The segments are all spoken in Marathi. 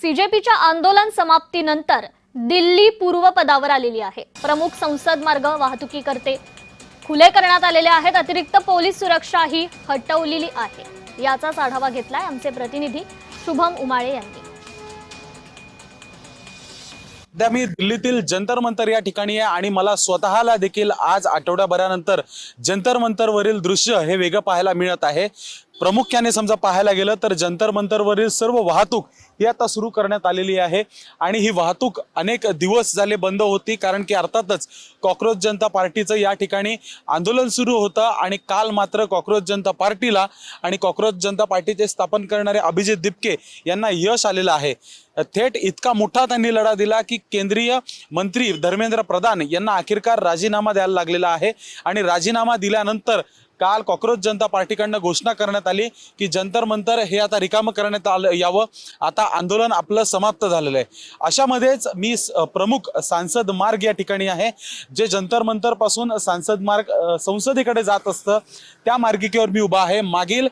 सीजेपीच्या आंदोलन समाप्तीनंतर दिल्ली पूर्वपदावर आलेली आहे। प्रमुख संसद मार्ग वाहतुकीकरते खुले करण्यात आलेले आहेत। अतिरिक्त पोलीस सुरक्षा ही हटवलेली आहे। याचाच आढावा घेतलाय आमचे प्रतिनिधी शुभम उमाळे यांनी। सध्या मी दिल्लीतील जंतर मंतर या ठिकाणी आहे आणि मला स्वतःला देखील आज आठवड्याभरानंतर जंतर मंतरवरील दृश्य हे वेगळं पाहायला मिळत आहे। प्रामुख्याने समजा पाहायला गेलं तर जंतर मंतरवरील सर्व वाहतूक ही आता सुरू करण्यात आलेली आहे आणि ही वाहतूक अनेक दिवस झाले बंद होती, कारण की अर्थातच कॉकरोच जनता पार्टीचं या ठिकाणी आंदोलन सुरू होतं आणि काल मात्र कॉकरोच जनता पार्टीला आणि कॉकरोच जनता पार्टीचे स्थापन करणारे अभिजित दिपके यांना यश आलेलं आहे। थेट इतका मोठा त्यांनी लढा दिला की केंद्रीय मंत्री धर्मेंद्र प्रधान यांना अखेरकार राजीनामा द्यायला लागलेला आहे आणि राजीनामा दिल्यानंतर काल कॉकरोच जनता पार्टीकडनं घोषणा करण्यात आली की जंतर मंतर हे आता रिकामं करण्यात यावं, आता आंदोलन आपलं समाप्त झालेलं आहे। अशामध्येच मी प्रमुख सांसद मार्ग या ठिकाणी आहे, जे जंतर मंतर पासून सांसद मार्ग संसदेकडे जात असतं त्या मार्गिकेवर मी उभा आहे। मागील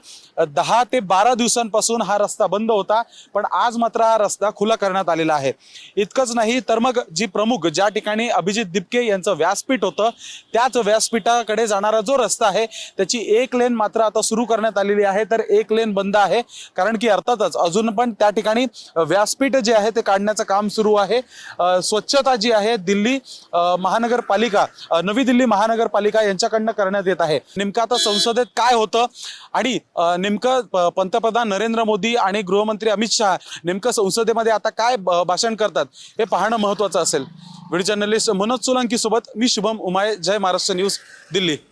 10 ते 12 दिवसांपासून हा रस्ता बंद होता, पण आज मात्र हा रस्ता खुला करण्यात आलेला आहे। इतकंच नाही तर मग जी प्रमुख ज्या ठिकाणी अभिजित दिपके यांचं व्यासपीठ होतं त्याच व्यासपीठाकडे जाणारा जो रस्ता आहे त्याची एक लेन मात्र आता सुरू करण्यात आलेली आहे, तर एक लेन बंद आहे, कारण की अर्थातच अजून पण त्या ठिकाणी व्यासपीठ जे आहे ते काढण्याचं काम सुरू आहे। स्वच्छता जी आहे दिल्ली महानगरपालिका नवी दिल्ली महानगरपालिका यांच्याकडनं करण्यात येत आहे। नेमकं आता संसदेत काय होतं आणि नेमकं पंतप्रधान नरेंद्र मोदी आणि गृहमंत्री अमित शहा नेमकं संसदेमध्ये आता काय भाषण करतात हे पाहणं महत्त्वाचं असेल। व्हिडिओ जर्नलिस्ट मनोज सोलंकी सोबत मी शुभम उमाळे, जय महाराष्ट्र न्यूज, दिल्ली।